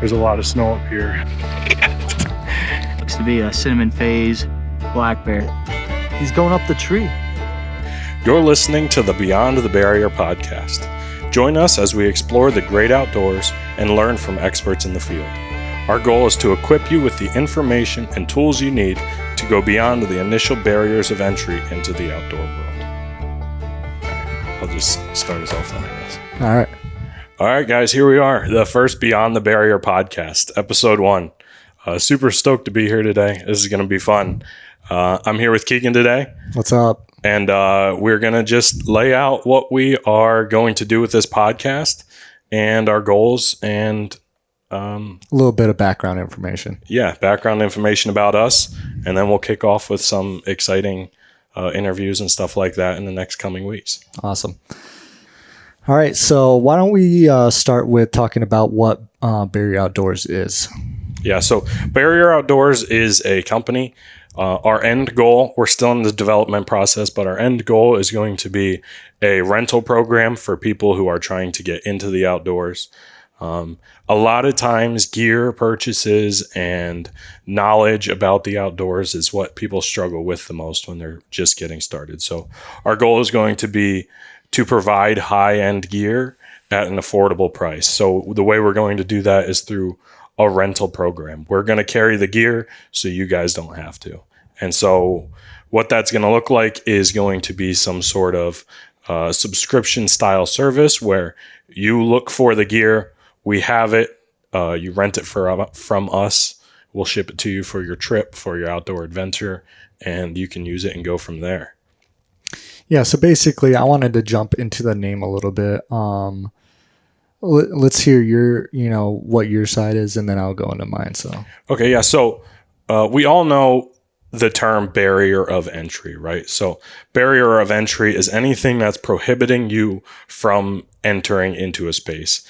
There's a lot of snow up here. Looks to be a cinnamon phase black bear. He's going up the tree. You're listening to the Beyond the Barrier podcast. Join us as we explore the great outdoors and learn from experts in the field. Our goal is to equip you with the information and tools you need to go beyond the initial barriers of entry into the outdoor world. All right, I'll just start us off then, I guess. All right, guys, here we are. The first Beyond the Barrier podcast, episode 1. Super stoked to be here today. This is going to be fun. I'm here with Keegan today. What's up? And we're going to just lay out what we are going to do with this podcast and our goals and a little bit of background information. Yeah, background information about us. And then we'll kick off with some exciting interviews and stuff like that in the next coming weeks. Awesome. All right, so why don't we start with talking about what Barrier Outdoors is? Yeah, so Barrier Outdoors is a company. Our end goal, we're still in the development process, but our end goal is going to be a rental program for people who are trying to get into the outdoors. A lot of times gear purchases and knowledge about the outdoors is what people struggle with the most when they're just getting started. So our goal is going to be to provide high-end gear at an affordable price. So the way we're going to do that is through a rental program. We're going to carry the gear so you guys don't have to. And so what that's going to look like is going to be some sort of subscription style service where you look for the gear, we have it, you rent it from us, we'll ship it to you for your trip, for your outdoor adventure, and you can use it and go from there. Yeah, so basically I wanted to jump into the name a little bit. Let's hear what your side is, and then I'll go into mine. So okay, yeah. So we all know the term barrier of entry, right? So barrier of entry is anything that's prohibiting you from entering into a space.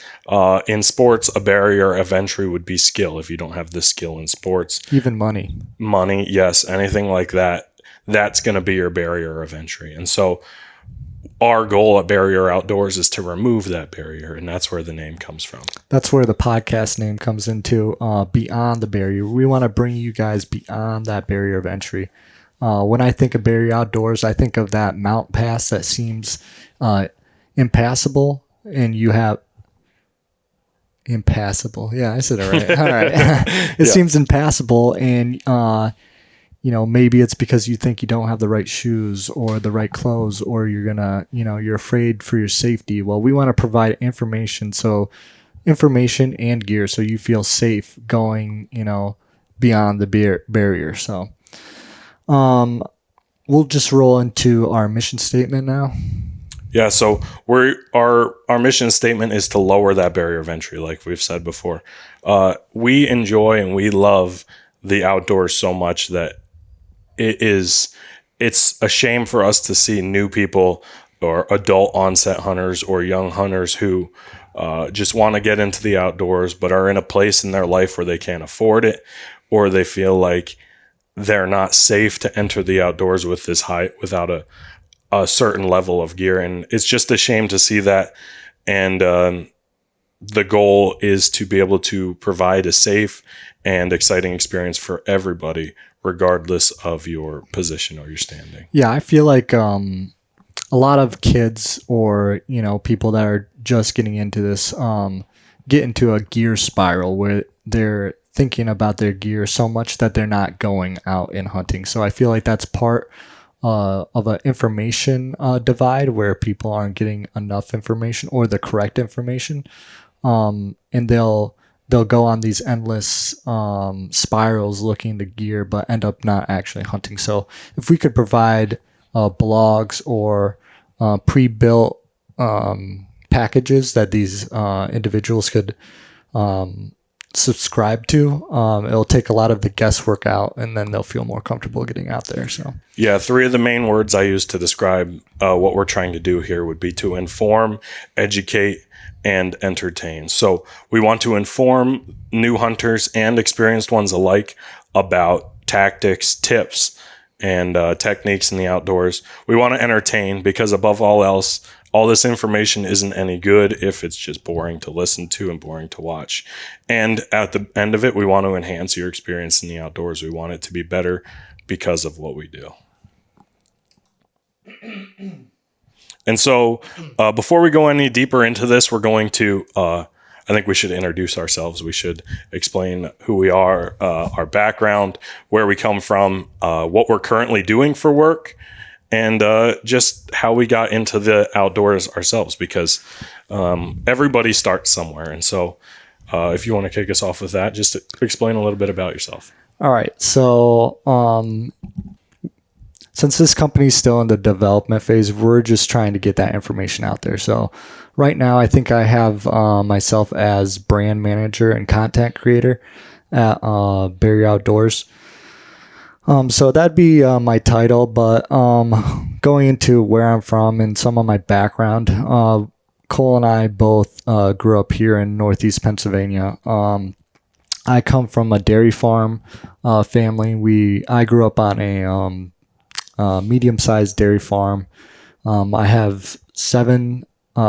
In sports, a barrier of entry would be skill. If you don't have the skill in sports, even money, yes, anything like that, that's going to be your barrier of entry. And so our goal at Barrier Outdoors is to remove that barrier, and that's where the name comes from. That's where the podcast name comes into, Beyond the Barrier. We want to bring you guys beyond that barrier of entry. When I think of Barrier Outdoors, I think of that mount pass that seems impassable, and you have impassable. Yeah, I said it right. All right. It seems impassable, and maybe it's because you think you don't have the right shoes or the right clothes, or you're afraid for your safety. Well, we want to provide information and gear so you feel safe going, beyond the barrier. So, we'll just roll into our mission statement now. Yeah, so our mission statement is to lower that barrier of entry, like we've said before. We enjoy and we love the outdoors so much that it's a shame for us to see new people or adult onset hunters or young hunters who just want to get into the outdoors but are in a place in their life where they can't afford it, or they feel like they're not safe to enter the outdoors with this height without a certain level of gear. And it's just a shame to see that. And the goal is to be able to provide a safe and exciting experience for everybody, regardless of your position or your standing. Yeah, I feel like a lot of kids or people that are just getting into this get into a gear spiral where they're thinking about their gear so much that they're not going out and hunting. So I feel like that's part of an information divide where people aren't getting enough information or the correct information, and they'll go on these endless spirals looking to gear, but end up not actually hunting. So if we could provide blogs or pre-built packages that these individuals could subscribe to, it'll take a lot of the guesswork out, and then they'll feel more comfortable getting out there. So yeah, 3 of the main words I use to describe what we're trying to do here would be to inform, educate, and entertain. So we want to inform new hunters and experienced ones alike about tactics, tips, and techniques in the outdoors. We want to entertain because above all else, all this information isn't any good if it's just boring to listen to and boring to watch. And at the end of it, we want to enhance your experience in the outdoors. We want it to be better because of what we do. And so before we go any deeper into this, we're going to, I think we should introduce ourselves. We should explain who we are, our background, where we come from, what we're currently doing for work, and just how we got into the outdoors ourselves, because everybody starts somewhere. And so if you want to kick us off with that, just to explain a little bit about yourself. All right. So since this company is still in the development phase, we're just trying to get that information out there. So right now, I think I have myself as brand manager and content creator at Barrier Outdoors. So that'd be my title, but going into where I'm from and some of my background, Cole and I both grew up here in Northeast Pennsylvania. I come from a dairy farm family. I grew up on a medium-sized dairy farm. I have 7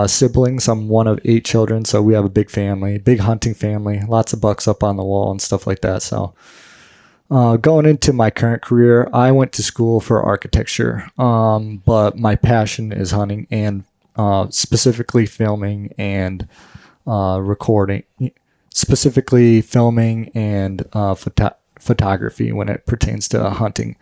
siblings. I'm one of 8 children, so we have a big family, big hunting family, lots of bucks up on the wall and stuff like that. So going into my current career, I went to school for architecture, but my passion is hunting and specifically filming and recording, specifically filming and photography when it pertains to hunting.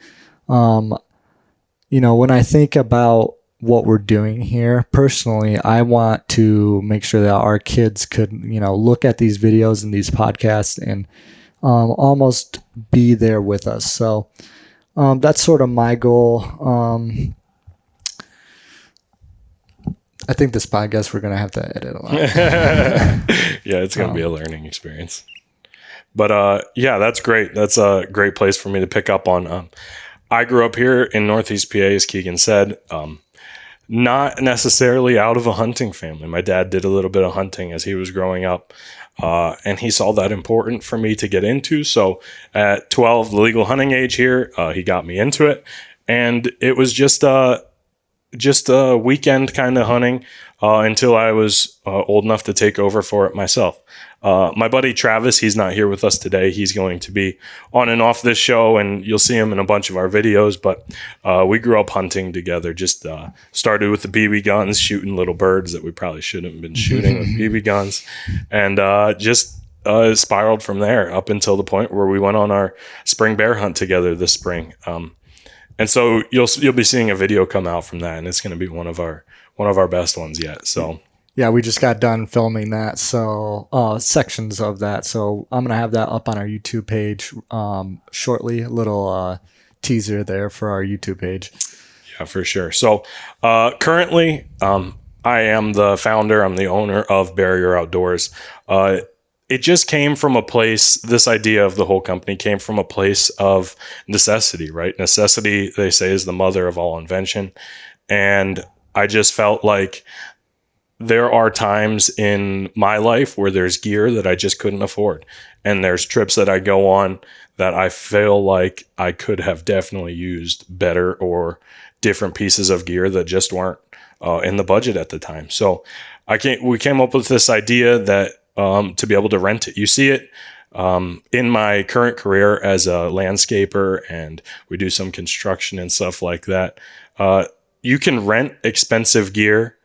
When I think about what we're doing here, personally, I want to make sure that our kids could, look at these videos and these podcasts and almost be there with us. So that's sort of my goal. I think this podcast, we're going to have to edit a lot. Yeah, it's going to be a learning experience. But yeah, that's great. That's a great place for me to pick up on. I grew up here in Northeast PA, as Keegan said, not necessarily out of a hunting family. My dad did a little bit of hunting as he was growing up, and he saw that important for me to get into. So at 12, the legal hunting age here, he got me into it. And it was just a weekend kind of hunting until I was old enough to take over for it myself. My buddy Travis, he's not here with us today. He's going to be on and off this show, and you'll see him in a bunch of our videos. But we grew up hunting together. Just started with the BB guns, shooting little birds that we probably shouldn't have been shooting with BB guns, and just spiraled from there up until the point where we went on our spring bear hunt together this spring. And so you'll be seeing a video come out from that, and it's going to be one of our best ones yet. So. Yeah, we just got done filming that, so sections of that. So I'm gonna have that up on our YouTube page shortly. A little teaser there for our YouTube page. Yeah, for sure. So currently, I am the founder. I'm the owner of Barrier Outdoors. It just came from a place. This idea of the whole company came from a place of necessity, right? Necessity, they say, is the mother of all invention, and I just felt like there are times in my life where there's gear that I just couldn't afford. And there's trips that I go on that I feel like I could have definitely used better or different pieces of gear that just weren't in the budget at the time. So we came up with this idea that to be able to rent it. You see it in my current career as a landscaper, and we do some construction and stuff like that. You can rent expensive gear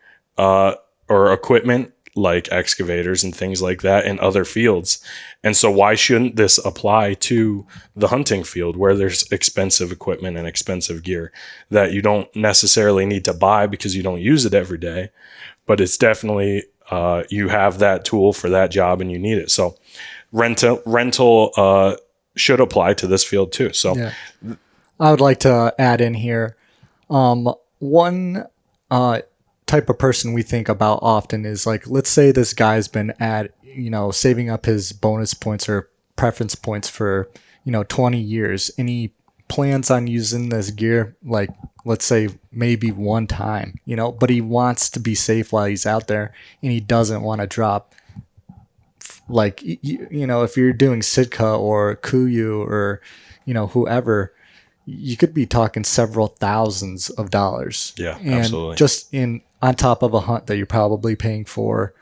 or equipment like excavators and things like that in other fields. And so why shouldn't this apply to the hunting field where there's expensive equipment and expensive gear that you don't necessarily need to buy because you don't use it every day, but it's definitely you have that tool for that job and you need it. So rental should apply to this field too. So yeah. I would like to add in here one type of person we think about often is like, let's say this guy's been saving up his bonus points or preference points for 20 years, and he plans on using this gear like, let's say, maybe one time, but he wants to be safe while he's out there, and he doesn't want to drop, like, if you're doing Sitka or Kuyu or whoever, you could be talking several thousands of dollars. Yeah, and absolutely. just on top of a hunt that you're probably paying for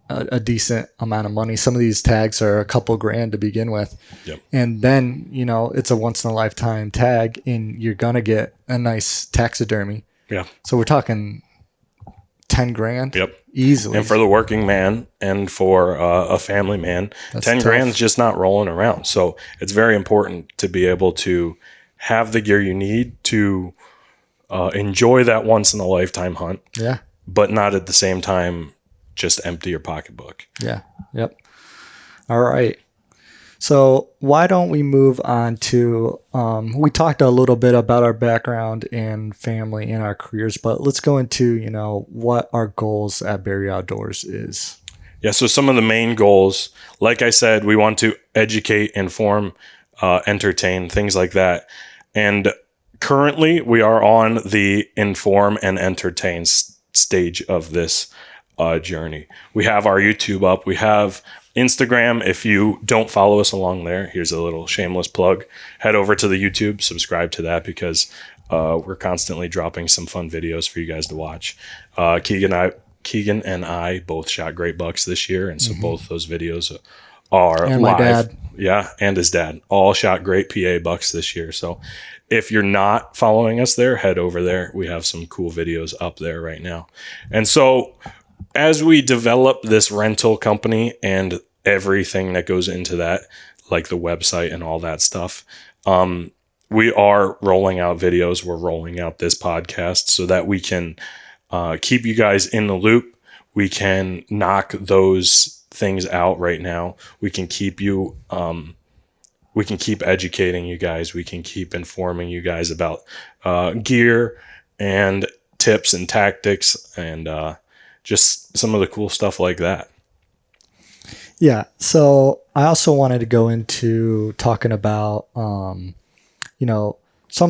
a decent amount of money. Some of these tags are a couple grand to begin with. Yep. And then, it's a once in a lifetime tag and you're going to get a nice taxidermy. Yeah. So we're talking 10 grand. Yep. Easily. And for the working man and for a family man, That's 10 tough. grand is just not rolling around. So it's very important to be able to have the gear you need to enjoy that once in a lifetime hunt, Yeah. but not at the same time just empty your pocketbook. Yeah. Yep. All right. So why don't we move on to, we talked a little bit about our background and family and our careers, but let's go into, what our goals at Barrier Outdoors is. Yeah, so some of the main goals, like I said, we want to educate, inform, entertain, things like that. And currently we are on the inform and entertain stage of this journey. We have our YouTube up. We have Instagram. If you don't follow us along there, here's a little shameless plug. Head over to the YouTube, subscribe to that because we're constantly dropping some fun videos for you guys to watch. Keegan and I both shot great bucks this year, and so both those videos are And live. my dad. Yeah, and his dad all shot great PA bucks this year. So if you're not following us there, head over there. We have some cool videos up there right now. And so as we develop this rental company and everything that goes into that, like the website and all that stuff, we are rolling out videos. We're rolling out this podcast so that we can keep you guys in the loop. We can knock those things out right now. We can keep you, we can keep educating you guys. We can keep informing you guys about gear and tips and tactics and just some of the cool stuff like that. Yeah. So I also wanted to go into talking about, some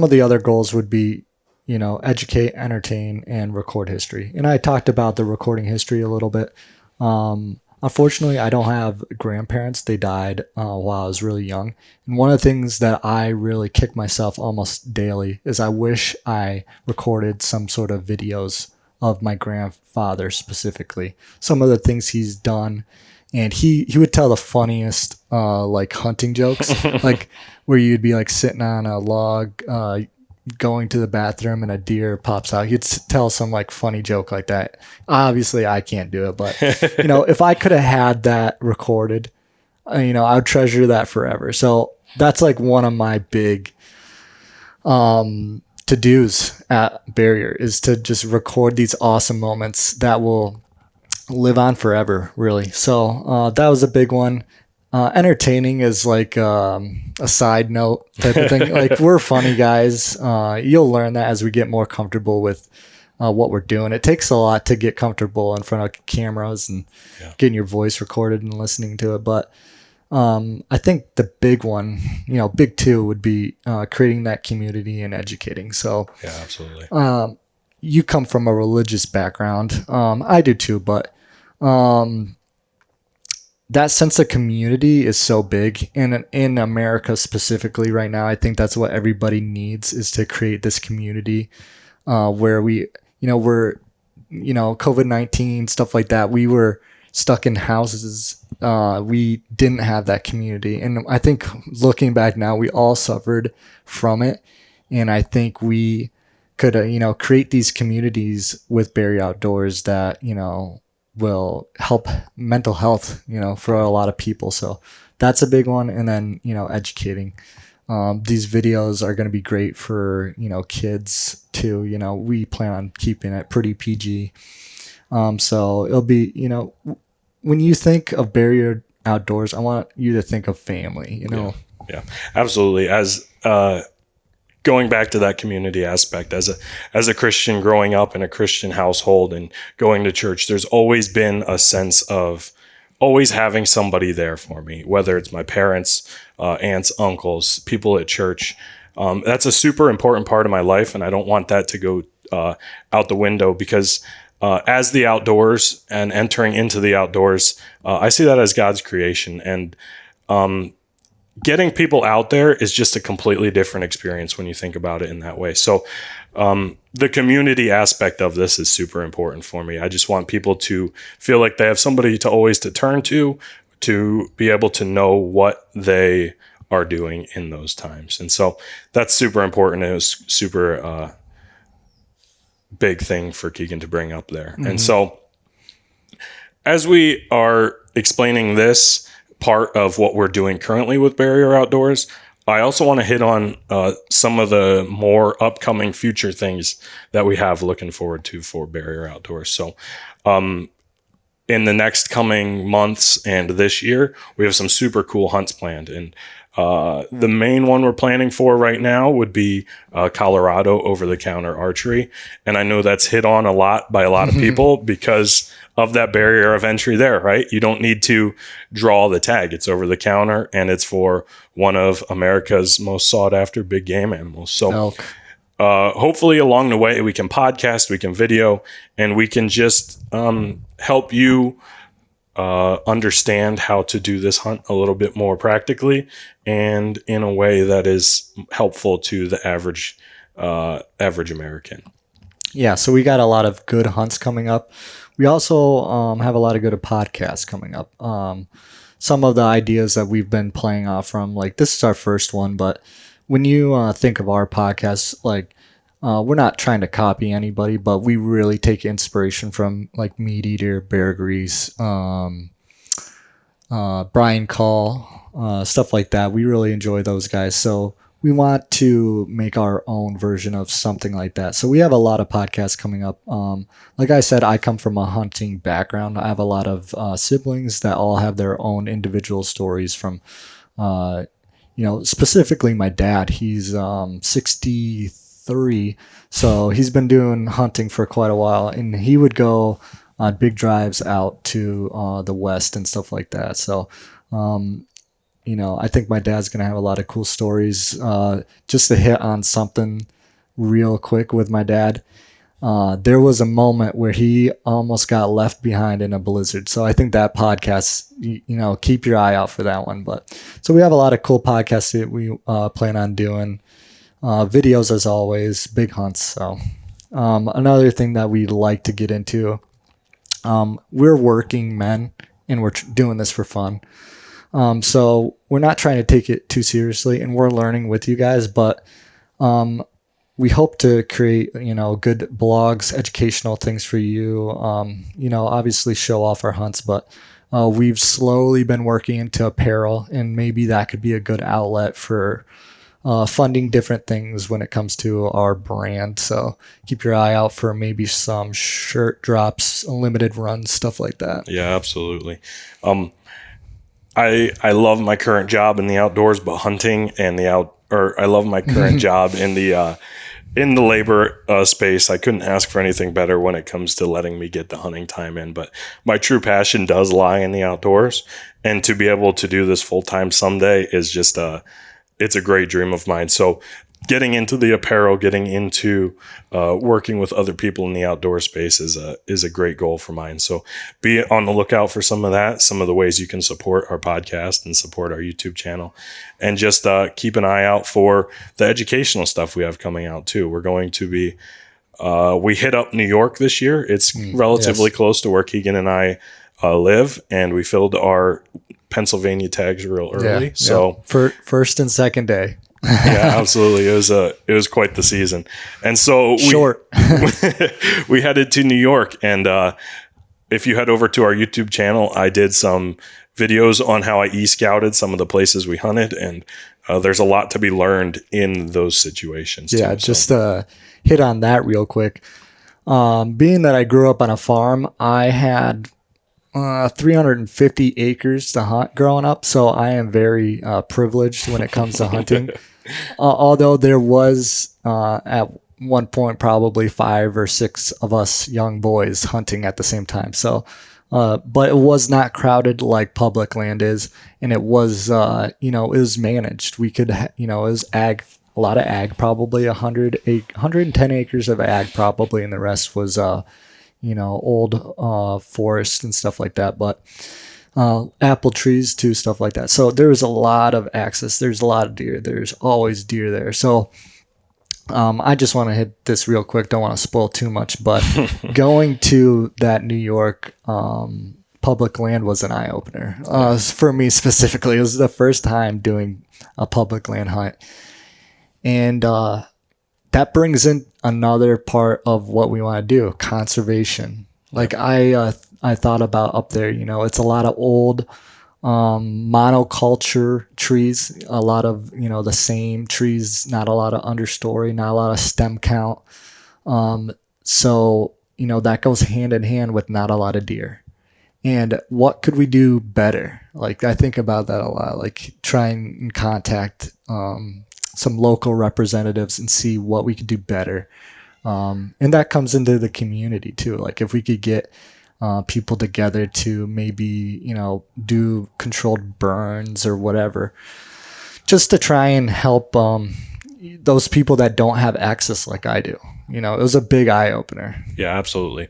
of the other goals would be, educate, entertain, and record history. And I talked about the recording history a little bit. Unfortunately, I don't have grandparents. They died while I was really young. And one of the things that I really kick myself almost daily is I wish I recorded some sort of videos of my grandfather specifically. Some of the things he's done. And he would tell the funniest hunting jokes, like where you'd be like sitting on a log, going to the bathroom and a deer pops out. He'd tell some like funny joke like that. Obviously I can't do it, but if I could have had that recorded, I would treasure that forever. So that's like one of my big to-dos at Barrier is to just record these awesome moments that will live on forever, really. So that was a big one. Entertaining is like a side note type of thing. Like we're funny guys. You'll learn that as we get more comfortable with what we're doing. It takes a lot to get comfortable in front of cameras and getting your voice recorded and listening to it. But I think the big one, big two would be creating that community and educating. So Yeah, absolutely. You come from a religious background. I do too, but that sense of community is so big. And in America specifically right now, I think that's what everybody needs is to create this community where we're, COVID-19, stuff like that. We were stuck in houses. We didn't have that community. And I think looking back now, we all suffered from it. And I think we could, create these communities with Barrier Outdoors that, will help mental health, for a lot of people. So that's a big one. And then, educating. These videos are going to be great for, kids too. We plan on keeping it pretty PG. So it'll be, when you think of Barrier Outdoors, I want you to think of family, Yeah, absolutely. As going back to that community aspect, as a Christian growing up in a Christian household and going to church, there's always been a sense of always having somebody there for me, whether it's my parents, aunts, uncles, people at church. That's a super important part of my life, and I don't want that to go out the window because as the outdoors and entering into the outdoors, I see that as God's creation. And getting people out there is just a completely different experience when you think about it in that way. So the community aspect of this is super important for me. I just want people to feel like they have somebody to always to turn to be able to know what they are doing in those times. And so that's super important. It was super big thing for Keegan to bring up there. And so as we are explaining this part of what we're doing currently with Barrier Outdoors, I also want to hit on some of the more upcoming future things that we have looking forward to for Barrier Outdoors. So in the next coming months and this year, we have some super cool hunts planned. And the main one we're planning for right now would be Colorado over-the-counter archery. And I know that's hit on a lot by a lot of people because of that barrier of entry there, right? You don't need to draw the tag. It's over the counter, and it's for one of America's most sought after big game animals. So Elk. hopefully along the way, we can podcast, we can video, and we can just help you understand how to do this hunt a little bit more practically and in a way that is helpful to the average American. Yeah, so we got a lot of good hunts coming up. We also have a lot of good podcasts coming up. Some of the ideas that we've been playing off from, like this is our first one, but when you think of our podcast, like we're not trying to copy anybody, but we really take inspiration from like Meat Eater, Bear Grease, Brian Call, stuff like that. We really enjoy those guys. So we want to make our own version of something like that. So we have a lot of podcasts coming up. Like I said, I come from a hunting background. I have a lot of siblings that all have their own individual stories from, specifically my dad. He's 63, so he's been doing hunting for quite a while, and he would go on big drives out to the west and stuff like that. So I think my dad's going to have a lot of cool stories. Just to hit on something real quick with my dad, there was a moment where he almost got left behind in a blizzard. So I think that podcast, keep your eye out for that one. But so we have a lot of cool podcasts that we plan on doing. Videos as always, big hunts. So another thing that we'd like to get into, we're working men and we're doing this for fun. So we're not trying to take it too seriously, and we're learning with you guys, but we hope to create, good blogs, educational things for you, obviously show off our hunts, but we've slowly been working into apparel, and maybe that could be a good outlet for funding different things when it comes to our brand. So keep your eye out for maybe some shirt drops, limited runs, stuff like that. Yeah, absolutely. I love my current job in the outdoors, but hunting and I love my current job in the labor space. I couldn't ask for anything better when it comes to letting me get the hunting time in, but my true passion does lie in the outdoors, and to be able to do this full time someday is just it's a great dream of mine. So getting into the apparel, getting into working with other people in the outdoor space is a great goal for mine. So be on the lookout for some of that, some of the ways you can support our podcast and support our YouTube channel, and just keep an eye out for the educational stuff we have coming out too. We're going to be, we hit up New York this year. It's relatively close to where Keegan and I live, and we filled our Pennsylvania tags real early. So for first and second day. Yeah, absolutely. It was quite the season. And so we headed to New York, and if you head over to our YouTube channel, I did some videos on how I e-scouted some of the places we hunted, and there's a lot to be learned in those situations. Yeah, too, just hit on that real quick. Being that I grew up on a farm, I had 350 acres to hunt growing up, so I am very privileged when it comes to hunting. Although there was at one point probably 5 or 6 of us young boys hunting at the same time. So, but it was not crowded like public land is, and it was it was managed. We could it was ag, a lot of ag, probably 110 acres of ag probably, and the rest was old forest and stuff like that. But apple trees too, stuff like that. So there was a lot of access. There's a lot of deer. There's always deer there. So I just want to hit this real quick. Don't want to spoil too much, but going to that New York public land was an eye opener for me specifically. It was the first time doing a public land hunt, and that brings in another part of what we want to do: conservation. Like I thought about up there, it's a lot of old monoculture trees, a lot of, the same trees, not a lot of understory, not a lot of stem count. So, that goes hand in hand with not a lot of deer. And what could we do better? Like, I think about that a lot, like try and contact some local representatives and see what we could do better. And that comes into the community too. Like if we could get people together to maybe, do controlled burns or whatever, just to try and help those people that don't have access like I do. It was a big eye opener. Yeah, absolutely.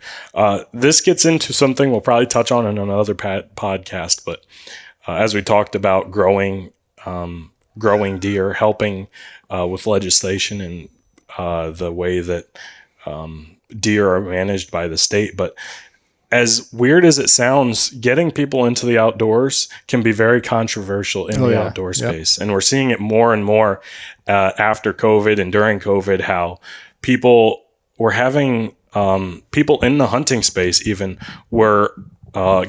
This gets into something we'll probably touch on in another podcast, but as we talked about growing deer, helping with legislation and the way that deer are managed by the state. But as weird as it sounds, getting people into the outdoors can be very controversial in the outdoor space. And we're seeing it more and more after COVID and during COVID, how people were having people in the hunting space even were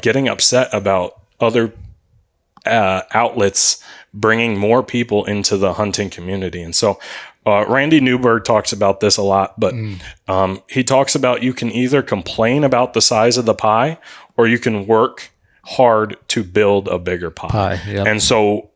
getting upset about other outlets bringing more people into the hunting community. And so Randy Newberg talks about this a lot, but he talks about you can either complain about the size of the pie or you can work hard to build a bigger pie. And so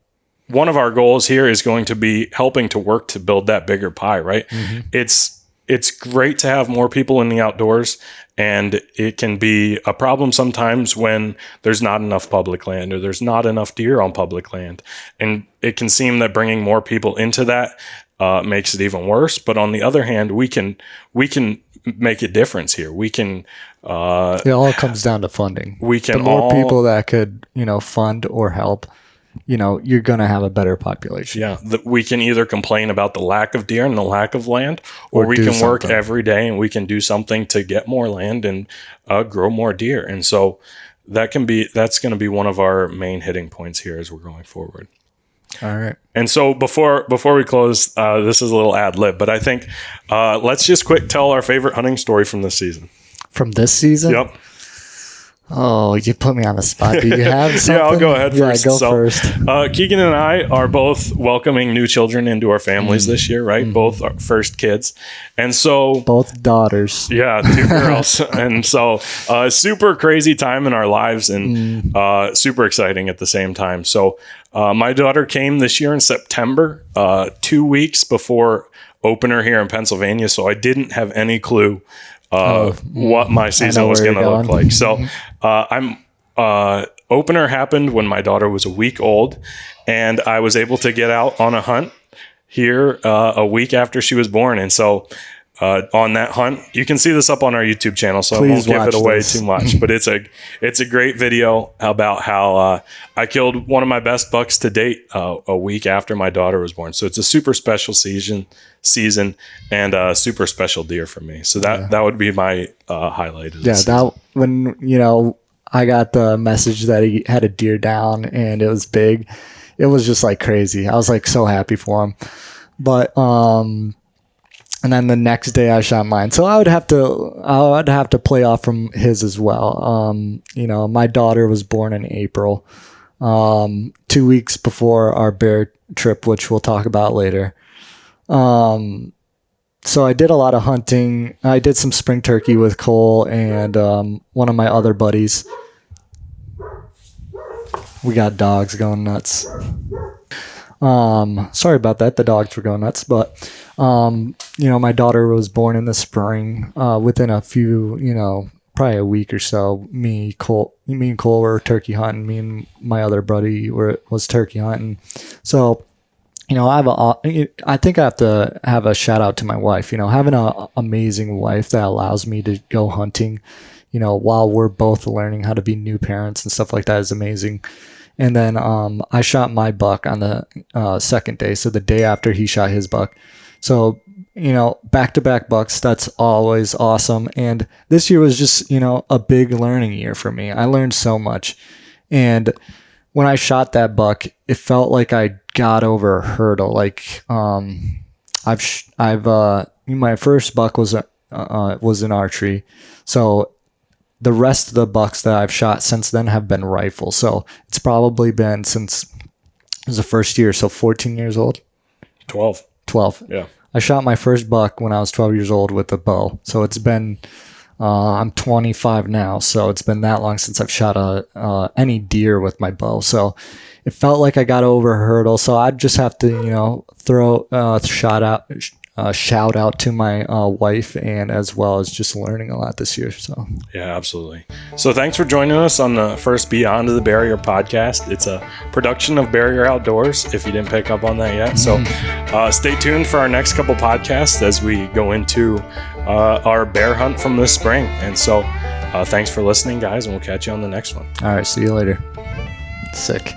one of our goals here is going to be helping to work to build that bigger pie, right? It's great to have more people in the outdoors, and it can be a problem sometimes when there's not enough public land or there's not enough deer on public land. And it can seem that bringing more people into that makes it even worse. But on the other hand, we can make a difference here. We can. It all comes down to funding. We can. The more people that could, fund or help, you're going to have a better population. Yeah, we can either complain about the lack of deer and the lack of land, or we can work every day and we can do something to get more land and grow more deer. And so that's going to be one of our main hitting points here as we're going forward. All right. And so before we close, this is a little ad lib, but I think let's just quick tell our favorite hunting story from this season. From this season? Yep. Oh, you put me on the spot. Do you have something? Yeah, I'll go ahead first. Yeah, go first. Keegan and I are both welcoming new children into our families this year, right? Both our first kids. And so... Both daughters. Yeah, 2 girls. And so super crazy time in our lives and super exciting at the same time. So my daughter came this year in September, 2 weeks before opener here in Pennsylvania. So I didn't have any clue what my season was going to look like. So opener happened when my daughter was a week old, and I was able to get out on a hunt here a week after she was born. And so on that hunt, you can see this up on our YouTube channel, so Please I won't give it away this. too much, but it's a great video about how I killed one of my best bucks to date a week after my daughter was born. So it's a super special season and a super special deer for me. So that would be my highlight of this season. That when I got the message that he had a deer down and it was big, it was just like crazy. I was like so happy for him. But and then the next day I shot mine. So I would have to play off from his as well. My daughter was born in April, 2 weeks before our bear trip, which we'll talk about later. So I did a lot of hunting. I did some spring turkey with Cole and one of my other buddies. We got dogs going nuts. Sorry about that. The dogs were going nuts, but my daughter was born in the spring. Within a few, probably a week or so, me and Cole were turkey hunting. Me and my other buddy was turkey hunting. So, I think I have to have a shout out to my wife. Having an amazing wife that allows me to go hunting, while we're both learning how to be new parents and stuff like that is amazing. And then I shot my buck on the second day, so the day after he shot his buck. So, back-to-back bucks, that's always awesome. And this year was just, a big learning year for me. I learned so much. And when I shot that buck, it felt like I got over a hurdle. Like, my first buck was an archery. So the rest of the bucks that I've shot since then have been rifle. So it's probably been since it was the first year. So 14 years old. 12. Yeah. I shot my first buck when I was 12 years old with a bow. So it's been, I'm 25 now. So it's been that long since I've shot any deer with my bow. So it felt like I got over a hurdle. So I'd just have to, throw shout out to my wife, and as well as just learning a lot this year. So yeah, absolutely. So thanks for joining us on the first Beyond the Barrier podcast. It's a production of Barrier Outdoors, if you didn't pick up on that yet. So stay tuned for our next couple podcasts as we go into our bear hunt from this spring. And so thanks for listening, guys, and we'll catch you on the next one. All right, see you later. Sick.